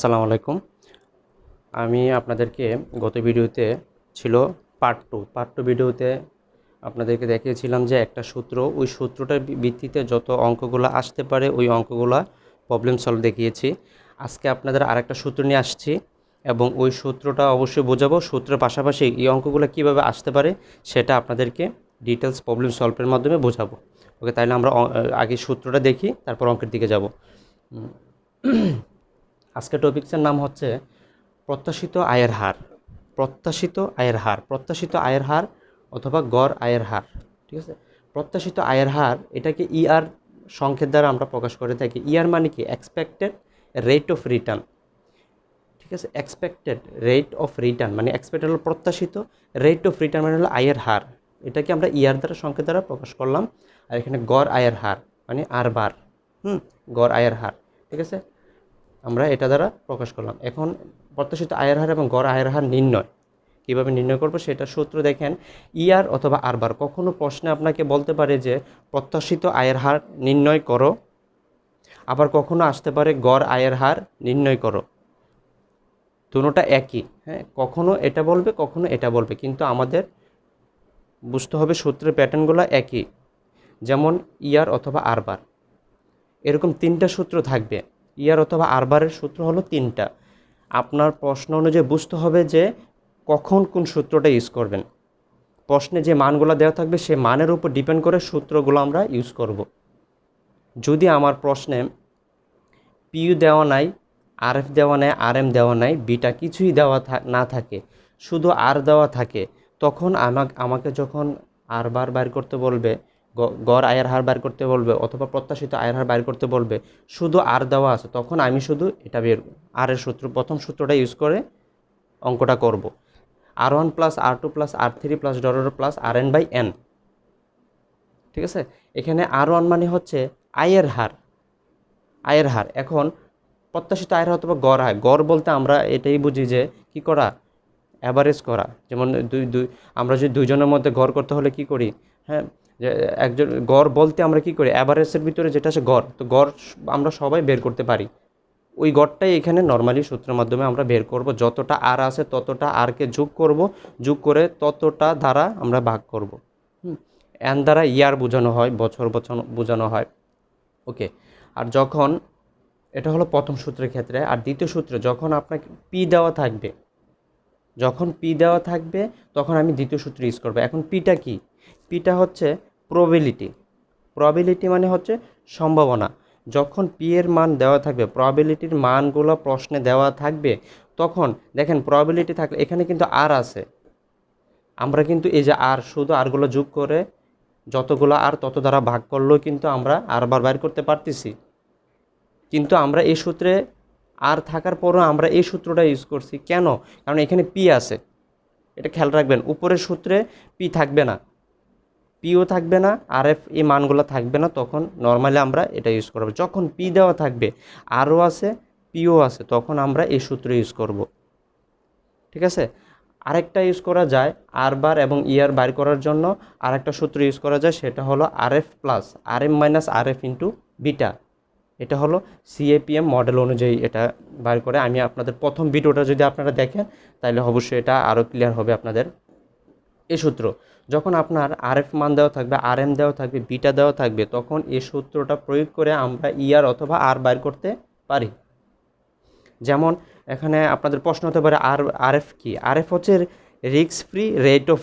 আসসালামু আলাইকুম। আমি আপনাদেরকে গত ভিডিওতে ছিল পার্ট টু ভিডিওতে আপনাদেরকে দেখিয়েছিলাম যে একটা সূত্র, ওই সূত্রটার ভিত্তিতে যত অঙ্কগুলো আসতে পারে ওই অঙ্কগুলো প্রবলেম সলভ দেখিয়েছি। আজকে আপনাদের আরেকটা সূত্র নিয়ে আসছি এবং ওই সূত্রটা অবশ্যই বোঝাবো। সূত্রের পাশাপাশি এই অঙ্কগুলো কীভাবে আসতে পারে সেটা আপনাদেরকে ডিটেলস প্রবলেম সলভের মাধ্যমে বোঝাবো। ওকে, তাহলে আমরা আগে সূত্রটা দেখি, তারপর অঙ্কের দিকে যাব। আজকের টপিকসের নাম হচ্ছে প্রত্যাশিত আয়ের হার। প্রত্যাশিত আয়ের হার অথবা গড় আয়ের হার। ঠিক আছে, প্রত্যাশিত আয়ের হার এটাকে ইআর সংখ্যার দ্বারা আমরা প্রকাশ করে থাকি। ইআর মানে কি? Expected rate of return. ঠিক আছে, এক্সপেক্টেড রেট অফ রিটার্ন মানে এক্সপেক্টেড হলো প্রত্যাশিত, রেট অফ রিটার্ন মানে হলো আয়ের হার। এটাকে আমরা ইআর দ্বারা সংখ্যার দ্বারা প্রকাশ করলাম। আর এখানে গড় আয়ের হার মানে আর বার, গড় আয়ের হার। ঠিক আছে, আমরা এটা দ্বারা প্রকাশ করলাম। এখন প্রত্যাশিত আয়ের হার এবং গড় আয়ের হার নির্ণয় কীভাবে নির্ণয় করব সেটা সূত্র দেখেন, ইআর অথবা আর বার। কখনো প্রশ্নে আপনাকে বলতে পারে যে প্রত্যাশিত আয়ের হার নির্ণয় করো, আবার কখনো আসতে পারে গড় আয়ের হার নির্ণয় করো। দুটোটা একই, হ্যাঁ, কখনো এটা বলবে কখনো এটা বলবে, কিন্তু আমাদের বুঝতে হবে সূত্রের প্যাটার্নগুলো একই। যেমন ইআর অথবা আর বার, এরকম তিনটা সূত্র থাকবে। ইয়ার অথবা আর বারের সূত্র হলো তিনটা। আপনার প্রশ্ন অনুযায়ী বুঝতে হবে যে কখন কোন সূত্রটা ইউজ করবেন। প্রশ্নে যে মানগুলো দেওয়া থাকবে সে মানের উপর ডিপেন্ড করে সূত্রগুলো আমরা ইউজ করব। যদি আমার প্রশ্নে পিইউ দেওয়া নাই, আরএফ দেওয়া নাই, আরএম দেওয়া নাই, বিটা কিছুই দেওয়া না থাকে, শুধু আর দেওয়া থাকে, তখন আমাকে যখন আর বার বাইর করতে বলবে, গড় আয়ের হার বাইর করতে বলবে অথবা প্রত্যাশিত আয়ের হার বাইর করতে বলবে, শুধু আর দেওয়া আছে, তখন আমি শুধু এটা আরের সূত্র, প্রথম সূত্রটা ইউজ করে অঙ্কটা করব। R1 plus R2 plus R3 plus dollar plus RN by N। ঠিক আছে, এখানে R1 মানে হচ্ছে আয়ের হার। এখন প্রত্যাশিত আয়ের হার অথবা গড় আয়, গড় বলতে আমরা এটাই বুঝি যে কি করা, অ্যাভারেজ করা। যেমন আমরা যদি দুইজনের মধ্যে গড় করতে হলে কি করি, হ্যাঁ, যে একজন গড় বলতে আমরা কি করি, অ্যাভারেজের ভিতরে যেটা আছে গড়, তো গড় আমরা সবাই বের করতে পারি। ওই গড়টাই এখানে নর্মালি সূত্রের মাধ্যমে আমরা বের করব। যতটা আর আছে ততটা আরকে যোগ করে ততটা দ্বারা আমরা ভাগ করব। এন দ্বারা ইয়ার বোঝানো হয়, বছর বোঝানো হয়। ওকে, আর যখন এটা হলো প্রথম সূত্রের ক্ষেত্রে। আর দ্বিতীয় সূত্রে যখন আপনাকে পি দেওয়া থাকবে তখন আমি দ্বিতীয় সূত্র ইউজ করবো। এখন পিটা কি? পিটা হচ্ছে প্রবাবিলিটি মানে হচ্ছে সম্ভাবনা। যখন পি এর মান দেওয়া থাকবে, প্রবাবিলিটির মানগুলো প্রশ্নে দেওয়া থাকবে, তখন দেখেন প্রবাবিলিটি থাকলে এখানে কিন্তু আর আছে, আমরা কিন্তু এই যে আর, শুধু আরগুলো যোগ করে যতগুলো আর তত দ্বারা ভাগ করলেও কিন্তু আমরা আর বার বাইর করতে পারতেছি। কিন্তু আমরা এই সূত্রে আর থাকার পরও আমরা এই সূত্রটা ইউজ করছি কেন? কারণ এখানে পি আছে। এটা খেয়াল রাখবেন, উপরের সূত্রে পি থাকবে না, পিও থাকবে না, আর এফ এই মানগুলো থাকবে না, তখন নর্মালি আমরা এটা ইউজ করব। যখন পি দেওয়া থাকবে, আরও আছে, পিও আছে, তখন আমরা এই সূত্র ইউজ করব। ঠিক আছে, আরেকটা ইউজ করা যায় আর বার এবং ইয়ার বাইর করার জন্য, আরেকটা সূত্র ইউজ করা যায়, সেটা হলো R F plus R M minus R F into beta. এটা হলো সিএপিএম মডেল অনুযায়ী এটা বাইর করে। আমি আপনাদের প্রথম ভিডিওটা যদি আপনারা দেখেন তাহলে অবশ্যই এটা আরও ক্লিয়ার হবে আপনাদের। এই সূত্র যখন আপনার আরএফ মান দেওয়া থাকবে, আরএম দেওয়া থাকবে, বিটা দেওয়া থাকবে, তখন এই সূত্রটা প্রয়োগ করে আমরা ইয়ার অথবা আর বাইর করতে পারি। যেমন এখানে আপনাদের প্রশ্ন হতে পারে আরএফ কি? আরএফ হচ্ছে risk free rate of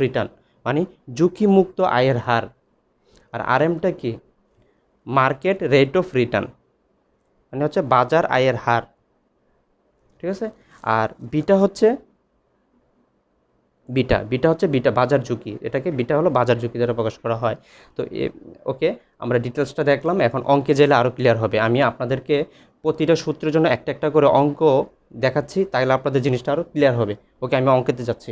return মানে ঝুঁকিমুক্ত আয়ের হার। আর আরএমটা কি? মার্কেট রেট অফ রিটার্ন মানে হচ্ছে বাজার আয়ের হার। ঠিক আছে, আর বিটা হচ্ছে বাজার ঝুঁকি। এটাকে বিটা হলো বাজার ঝুঁকি দ্বারা প্রকাশ করা হয়। তো ওকে, আমরা ডিটেলসটা দেখলাম। এখন অঙ্কে গেলে আরও ক্লিয়ার হবে। আমি আপনাদেরকে প্রতিটা সূত্রের জন্য একটা একটা করে অঙ্ক দেখাচ্ছি, তাহলে আপনাদের জিনিসটা আরও ক্লিয়ার হবে। ওকে, আমি অঙ্কেতে যাচ্ছি।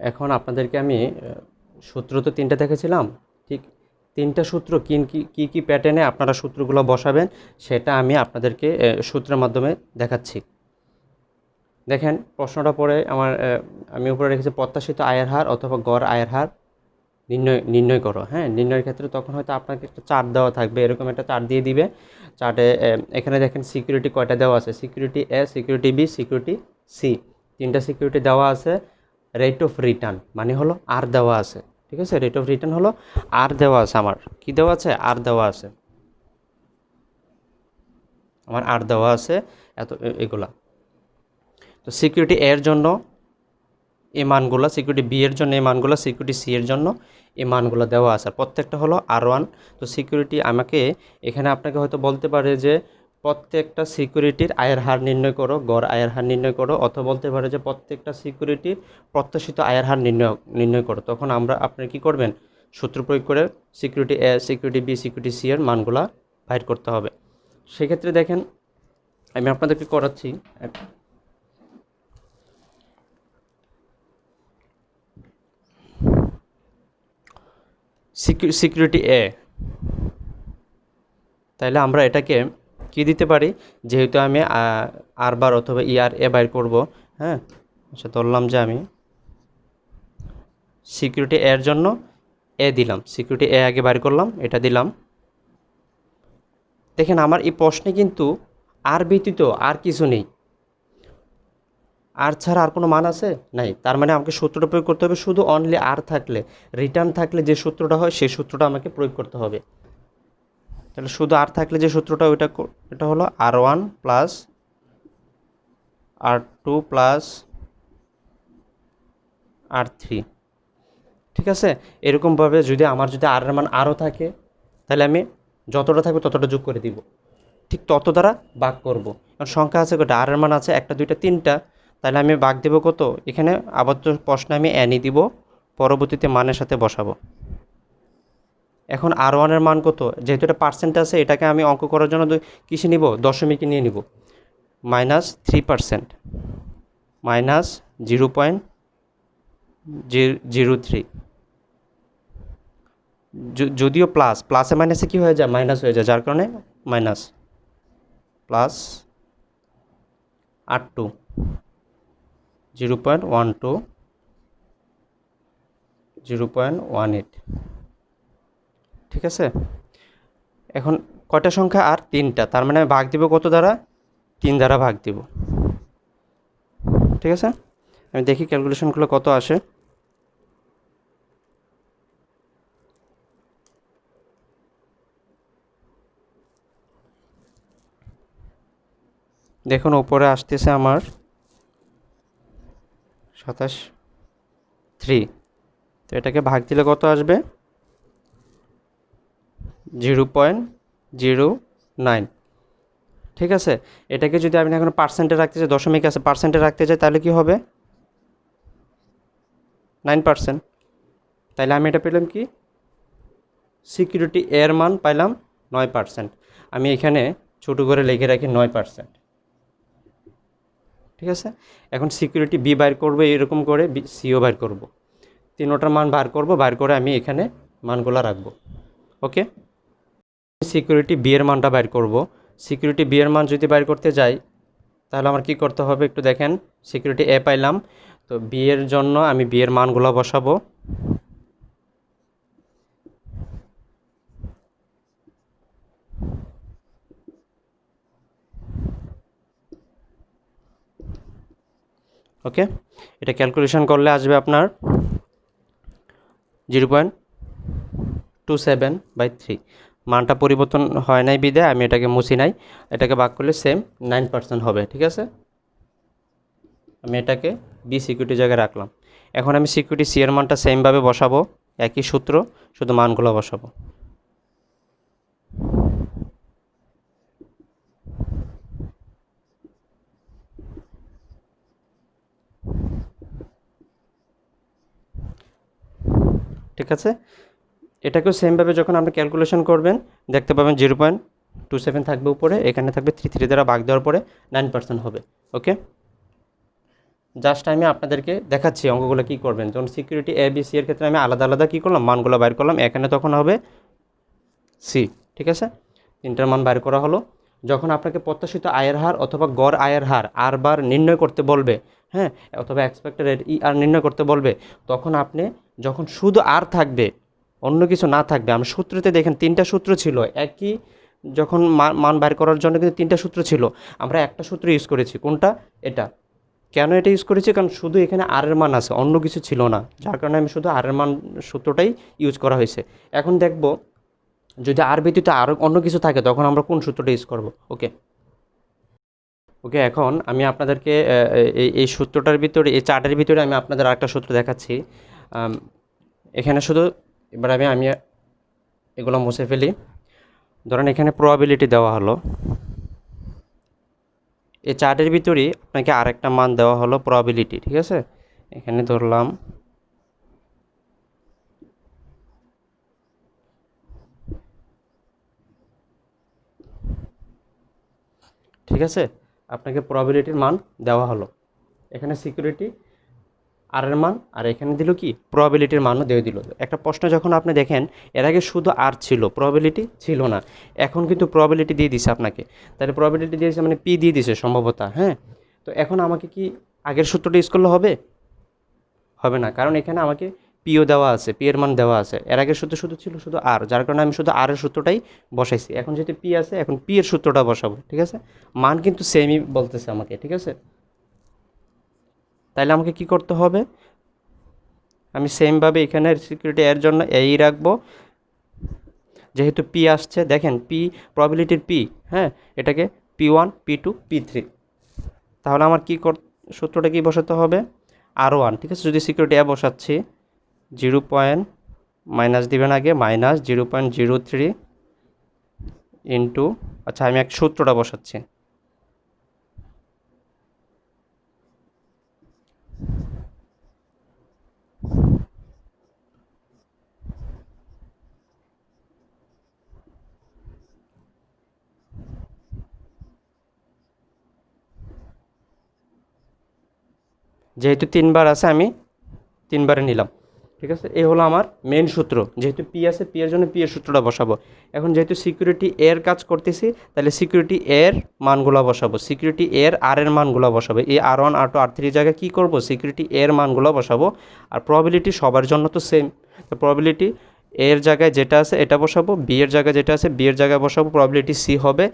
এখন আপনাদেরকে আমি সূত্র তো তিনটা দেখেছিলাম, ঠিক তিনটা সূত্র কি প্যাটার্নে আপনারা সূত্রগুলো বসাবেন সেটা আমি আপনাদেরকে সূত্রের মাধ্যমে দেখাচ্ছি। দেখেন প্রশ্নটা পড়ে আমি উপরে রেখেছি প্রত্যাশিত আয়ের হার অথবা গড় আয়ের হার নির্ণয় করো। হ্যাঁ, নির্ণয়ের ক্ষেত্রে তখন হয়তো আপনাকে একটা চার্ট দেওয়া থাকবে, এরকম একটা চার্ট দিয়ে দিবে। চার্টে এখানে দেখেন সিকিউরিটি কয়টা দেওয়া আছে, সিকিউরিটি এ, সিকিউরিটি বি, সিকিউরিটি সি, তিনটা সিকিউরিটি দেওয়া আছে। রেট অফ রিটার্ন মানে হলো আর দেওয়া আছে, ঠিক আছে, রেট অফ রিটার্ন হলো আর দেওয়া আছে। আমার কি দেওয়া আছে, আর দেওয়া আছে, আমার আর দেওয়া আছে এত এগুলা। তো সিকিউরিটি এর জন্য এই মানগুলো, সিকিউরিটি বি এর জন্য এই মানগুলো, সিকিউরিটি সি এর জন্য এই মানগুলো দেওয়া আছে, প্রত্যেকটা হলো R1। তো সিকিউরিটি আমাকে এখানে আপনাকে হয়তো বলতে পারে যে প্রত্যেকটা সিকিউরিটির আয়ের হার নির্ণয় করো, গড় আয়ের হার নির্ণয় করো, অথবা বলতে পারে যে প্রত্যেকটা সিকিউরিটির প্রত্যাশিত আয়ের হার নির্ণয় করো। তখন আপনি কী করবেন, সূত্র প্রয়োগ করে সিকিউরিটি এ, সিকিউরিটি বি, সিকিউরিটি সি এর মানগুলা বাইর করতে হবে। সেক্ষেত্রে দেখেন আমি আপনাদেরকে করাচ্ছি। সিকিউরিটি এ, তাইলে আমরা এটাকে কি দিতে পারি, যেহেতু আমি আর বার অথবা আর এ বাইর করব। হ্যাঁ, আচ্ছা ধরলাম যে আমি সিকিউরিটি এর জন্য এ দিলাম, সিকিউরিটি এ আগে বাইর করলাম, এটা দিলাম। দেখেন আমার এই প্রশ্নে কিন্তু আর ব্যতীত আর কিছু নেই, আর ছাড়া আর কোনো মান আছে নাই। তার মানে আমাকে সূত্রটা প্রয়োগ করতে হবে, শুধু অনলি আর থাকলে, রিটার্ন থাকলে যে সূত্রটা হয় সেই সূত্রটা আমাকে প্রয়োগ করতে হবে। তাহলে শুধু আর থাকলে যে সূত্রটা এটা হলো R1 plus R2 plus R3, ঠিক আছে। এরকমভাবে যদি আমার আর এর মান আরও থাকে, তাহলে আমি যতটা থাকবে ততটা যোগ করে দিব, ঠিক তত দ্বারা ভাগ করব। কারণ সংখ্যা আছে কটা, আর এর মান আছে একটা, দুইটা, তিনটা, তাহলে আমি ভাগ দেবো কত, এখানে আবদ্ধ প্রশ্নে আমি এনই দিব, পরবর্তীতে মানের সাথে বসাবো। এখন R1 এর মান কত, যেহেতু এটা পার্সেন্ট আছে, এটাকে আমি অঙ্ক করার জন্য কিসে নিব, দশমিকে নিয়ে নিব, -3%, -0.03। যদিও প্লাসে মাইনাসে কী হয়ে যায়, মাইনাস হয়ে যায়, যার কারণে মাইনাস প্লাস R2 0.12, 0.18, ঠিক আছে। এখন কয়টা সংখ্যা, আর তিনটা, তার মানে ভাগ দিব কত দ্বারা, 3 দ্বারা ভাগ দিব, ঠিক আছে। আমি দেখি ক্যালকুলেশনগুলো কত আসে। দেখুন উপরে আসতেছে আমার 27.3, তো এটাকে ভাগ দিলে কত আসবে, 0.09, ঠিক আছে। এটাকে যদি আমি এখন পার্সেন্টে রাখতে চাই, দশমিক আছে, পার্সেন্টে রাখতে চাই, তাহলে কি হবে, 9%। তাহলে আমি এটা পেলাম কি, সিকিউরিটি এর মান পাইলাম 9%। আমি এখানে ছোটো করে লিখে রাখি 9%, ঠিক আছে। এখন সিকিউরিটি বি বাইর করবো, এরকম করে সিও বাইর করব, তিনোটার মান বার করব, বার করে আমি এখানে মানগুলো রাখবো। ওকে, সিকিউরিটি বি এর মানটা বাইর করব। সিকিউরিটি বি এর মান যদি বাইর করতে যাই, তাহলে আমার কি করতে হবে একটু দেখেন। সিকিউরিটি এ পাইলাম, তো বি এর জন্য আমি বি এর মানগুলো বসাবো। ওকে, এটা ক্যালকুলেশন করলে আসবে আপনার 0.27/3। মানটা পরিবর্তন হয় নাই বিদায় আমি এটাকে মুছি নাই, এটাকে ভাগ করলে সেম 9% হবে, ঠিক আছে। আমি এটাকে বি সিকিউরিটি জায়গায় রাখলাম। এখন আমি সিকিউরিটি সি এর মানটা সেমভাবে বসাবো, একই সূত্র, শুধু মানগুলো বসাবো। ঠিক আছে, এটাকেও সেমভাবে যখন আপনি ক্যালকুলেশন করবেন, দেখতে পাবেন 0.27 থাকবে উপরে, এখানে থাকবে 3 দ্বারা ভাগ দেওয়ার পরে 9% হবে। ওকে, জাস্ট আমি আপনাদেরকে দেখাচ্ছি অঙ্কগুলো কী করবেন। যখন সিকিউরিটি এ বি সি এর ক্ষেত্রে আমি আলাদা আলাদা কী করলাম, মানগুলো বাইর করলাম, এখানে তখন হবে সি, ঠিক আছে। তিনটার মান বাইর করা হলো। যখন আপনাকে প্রত্যাশিত আয়ের হার অথবা গড় আয়ের হার আর বার নির্ণয় করতে বলবে, হ্যাঁ, অথবা এক্সপেক্টেড রেট ই আর নির্ণয় করতে বলবে, তখন আপনি যখন শুধু আর থাকবে, অন্য কিছু না থাকবে, আমরা সূত্রতে দেখেন 3টা সূত্র ছিল একই, যখন মান বের করার জন্য কিন্তু 3টা সূত্র ছিল, আমরা একটা সূত্র ইউজ করেছি, কোনটা? এটা। কেন এটা ইউজ করেছি? কারণ শুধু এখানে আর এর মান আছে, অন্য কিছু ছিল না, যার কারণে আমি শুধু আর এর মান সূত্রটাই ইউজ করা হয়েছে। এখন দেখব যদি আর ব্যতীত আরও অন্য কিছু থাকে তখন আমরা কোন সূত্রটা ইউজ করব। ওকে ওকে এখন আমি আপনাদেরকে এই সূত্রটার ভিতরে, এই চার্টের ভিতরে আমি আপনাদের আরেকটা সূত্র দেখাচ্ছি। এখানে শুধু এবার আমি এগুলো মুছে ফেলি। ধরেন এখানে প্রবাবিলিটি দেওয়া হলো, এই চার্টের ভিতরেই আপনাকে আরেকটা মান দেওয়া হলো প্রবাবিলিটি, ঠিক আছে? এখানে ধরলাম ঠিক আছে, আপনাকে প্রবাবিলিটির মান দেওয়া হলো, এখানে সিকিউরিটি আর এর মান, আর এখানে দিল কি প্রবাবিলিটির মানও দিয়ে দিল। একটা প্রশ্ন যখন আপনি দেখেন, এর আগে শুধু আর ছিল, প্রবাবিলিটি ছিল না, এখন কিন্তু প্রবাবিলিটি দিয়ে দিছে আপনাকে, তাহলে প্রবাবিলিটি দিয়েছে মানে পি দিয়ে দিছে সম্ভবতা, হ্যাঁ। তো এখন আমাকে কি আগের সূত্রটা ইউজ করলে হবে? হবে না, কারণ এখানে আমাকে পিও দেওয়া আছে, পি এর মান দেওয়া আছে, এর আগের সূত্র শুধু ছিল শুধু আর, যার কারণে আমি শুধু আর এর সূত্রটাই বসাইছি। এখন যেহেতু পি আছে, এখন পি এর সূত্রটা বসাবো, ঠিক আছে? মান কিন্তু সেমই বলতেছে আমাকে, ঠিক আছে? তাইলে আমাকে কি করতে হবে? আমি সেমভাবে এখানে সিকিউরিটি এর জন্য এই রাখবো, যেহেতু পি আসছে, দেখেন পি প্রবাবিলিটির পি, হ্যাঁ, এটাকে P1 P2 P3, তাহলে আমার কি সূত্রটা কি বসাতে হবে? R1, ঠিক আছে? যদি সিকিউরিটি এ বসাচ্ছি, 0 পয়েন্ট মাইনাস দিবেন আগে, মাইনাস 0.03 ইন্টু, আচ্ছা আমি এক সূত্রটা বসাচ্ছি, যেহেতু 3বার আছে আমি 3বারে নিলাম, ঠিক আছে? এই হলো আমার মেন সূত্র, যেহেতু পি আছে, পি এর জন্য পি এর সূত্রটা বসাবো। এখন যেহেতু সিকিউরিটি এর কাজ করতেছি, তাহলে সিকিউরিটি এর মানগুলো বসাবো, সিকিউরিটি এর আর এর মানগুলো বসাবো, এই R1 R2 R3 জায়গায় কী করবো? সিকিউরিটি এর মানগুলো বসাবো। আর প্রবাবিলিটি সবার জন্য তো সেম, তো প্রবাবিলিটি এর জায়গায় যেটা আছে এটা বসাবো, বি এর জায়গায় যেটা আছে বি এর জায়গায় বসাবো, প্রবাবিলিটি সি হবে,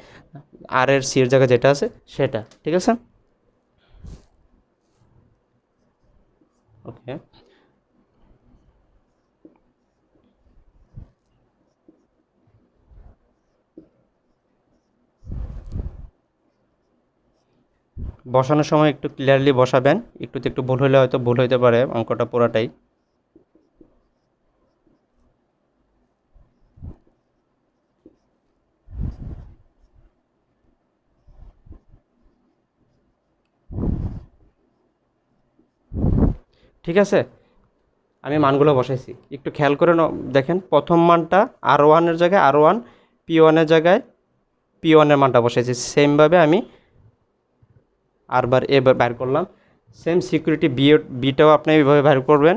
আর এর সি এর জায়গায় যেটা আছে সেটা, ঠিক আছে? ওকে বসানোর সময় একটু ক্লিয়ারলি বসাবেন, একটু ভুল হলে হয়তো ভুল হইতে পারে অঙ্কটা পুরাটাই। ঠিক আছে, আমি মানগুলো বসাইছি, একটু খেয়াল করে দেখেন, প্রথম মানটা R1 এর জায়গায় R1, P1 এর জায়গায় P1 এর মানটা বসাইছি, সেমভাবে আমি আরবার এবার বাইর করলাম। সেম সিকিউরিটি বিটাও আপনি এইভাবে বাইর করবেন,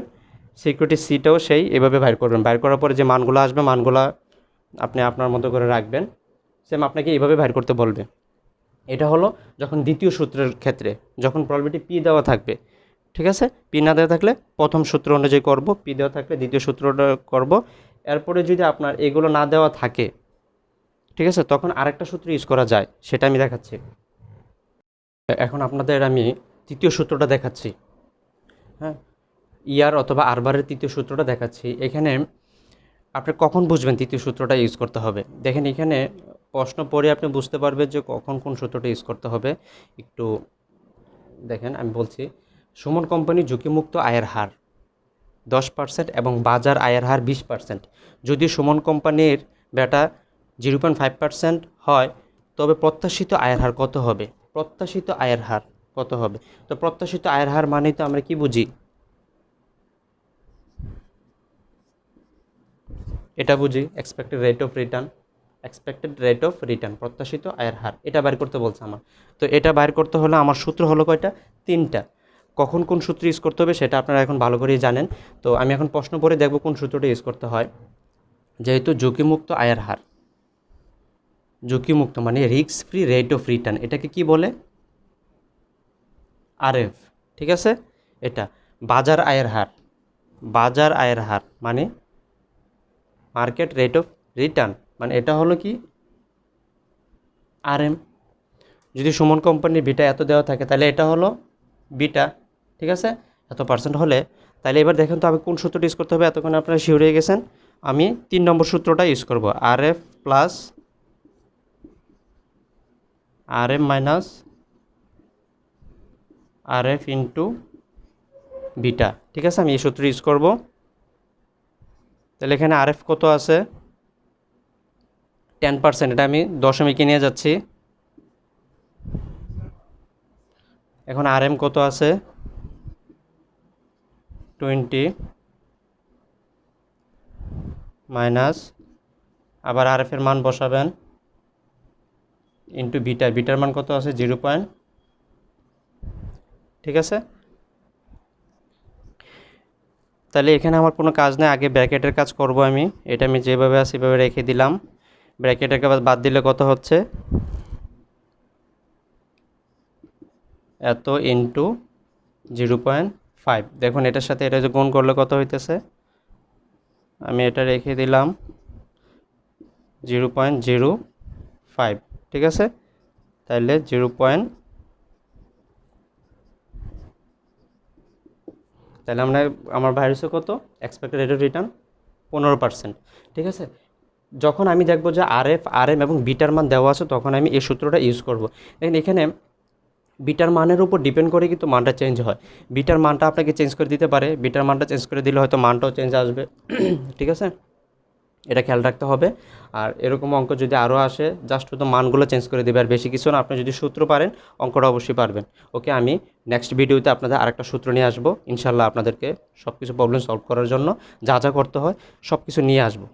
সিকিউরিটি সিটাও সেই এভাবে বাইর করবেন। বাইর করার পরে যে মানগুলো আসবে, মানগুলো আপনি আপনার মতো করে রাখবেন, সেম আপনাকে এইভাবে বাইর করতে বলবে। এটা হলো যখন দ্বিতীয় সূত্রের ক্ষেত্রে, যখন প্রবাবিলিটি পি দেওয়া থাকবে, ঠিক আছে? পি না দেওয়া থাকলে প্রথম সূত্র অনুযায়ী করব, পি দেওয়া থাকলে দ্বিতীয় সূত্রটা করব। এরপরে যদি আপনার এগুলো না দেওয়া থাকে, ঠিক আছে, তখন আরেকটা সূত্র ইউজ করা যায়, সেটা আমি দেখাচ্ছি। এখন আপনাদের আমি তৃতীয় সূত্রটা দেখাচ্ছি, হ্যাঁ, ইয়ার অথবা আরবারের তৃতীয় সূত্রটা দেখাচ্ছি। এখানে আপনি কখন বুঝবেন তৃতীয় সূত্রটা ইউজ করতে হবে? দেখেন এখানে প্রশ্ন পড়ে আপনি বুঝতে পারবেন যে কখন কোন সূত্রটা ইউজ করতে হবে। একটু দেখেন, আমি বলছি, সুমন কোম্পানি ঝুঁকিমুক্ত আয়ের হার 10% এবং বাজার আয়ের হার 20%। যদি সুমন কোম্পানির বেটা 0.5% হয়, তবে প্রত্যাশিত আয়ের হার কত হবে? প্রত্যাশিত আয়ের হার কত হবে? তো প্রত্যাশিত আয়ের হার মানে তো আমরা কি বুঝি? এটা বুঝি expected rate of return, expected rate of return, প্রত্যাশিত আয়ের হার, এটা বাইর করতে বলছে আমার। তো এটা বাইর করতে হলে আমার সূত্র হলো কয়টা? 3টা। কখন কোন সূত্র ইউজ করতে হবে সেটা আপনারা এখন ভালো করেই জানেন। তো আমি এখন প্রশ্ন পড়ে দেখব কোন সূত্রটা ইউজ করতে হয়। যেহেতু ঝুঁকিমুক্ত আয়ের হার, ঝুঁকিমুক্ত মানে risk free rate of return, এটাকে কি বলে? RF, ঠিক আছে? এটা বাজার আয়ের হার, বাজার আয়ের হার মানে মার্কেট রেট অফ রিটার্ন, মানে এটা হলো কি RM। যদি সুমন কোম্পানির বিটা এত দেওয়া থাকে তাহলে এটা হলো বিটা, ঠিক আছে, এত পার্সেন্ট হলে। তাহলে এবার দেখেন তো আমি কোন সূত্রটা ইউজ করতে হবে, এতক্ষণ আপনারা শিওর হয়ে গেছেন। আমি 3 নম্বর সূত্রটা ইউজ করব, RF plus RM minus RF into beta, ঠিক আছে, আমি এই সূত্র ইউজ করব। তাহলে এখানে RF কত আছে 10%, এটা আমি দশমিকে নিয়ে যাচ্ছি। এখন RM কত আছে 20 মাইনাস, আবার RF এর মান বসাবেন ইন্টু বিটা, বিটার মান কত আছে 0, ঠিক আছে। তাহলে এখানে আমার কোনো কাজ নেই, আগে ব্র্যাকেটের কাজ করব আমি। এটা আমি যেভাবে আছে সেভাবে রেখে দিলাম। ব্র্যাকেটের কাজ বাদ দিলে কত হচ্ছে এত ইন্টু 0.5। দেখুন এটার সাথে এটা যে গুণ করলে কত হইতেছে, আমি এটা রেখে দিলাম 0.05, ঠিক আছে। তাহলে তাহলে আমার বাইরে হচ্ছে কত এক্সপেক্টেড রেট অফ রিটার্ন 15%, ঠিক আছে। যখন আমি দেখবো যে RF RM এবং বিটার মান দেওয়া আছে তখন আমি এই সূত্রটা ইউজ করব। দেখেন এখানে বিটার মানের উপর ডিপেন্ড করে কিন্তু মানটা চেঞ্জ হয়। বিটার মানটা আপনাকে চেঞ্জ করে দিতে পারে, বিটার মানটা চেঞ্জ করে দিলে হয়তো মানটাও চেঞ্জ আসবে, ঠিক আছে, এটা খেয়াল রাখতে হবে। আর এরকম অঙ্ক যদি আরও আসে জাস্ট শুধু মানগুলো চেঞ্জ করে দেবে, আর বেশি কিছু না। আপনি যদি সূত্র পারেন অঙ্কটা অবশ্যই পারবেন। ওকে, আমি নেক্সট ভিডিওতে আপনাদের আরেকটা সূত্র নিয়ে আসবো ইনশাল্লাহ, আপনাদেরকে সব কিছু প্রবলেম সলভ করার জন্য যা যা করতে হয় সব কিছু নিয়ে আসবো।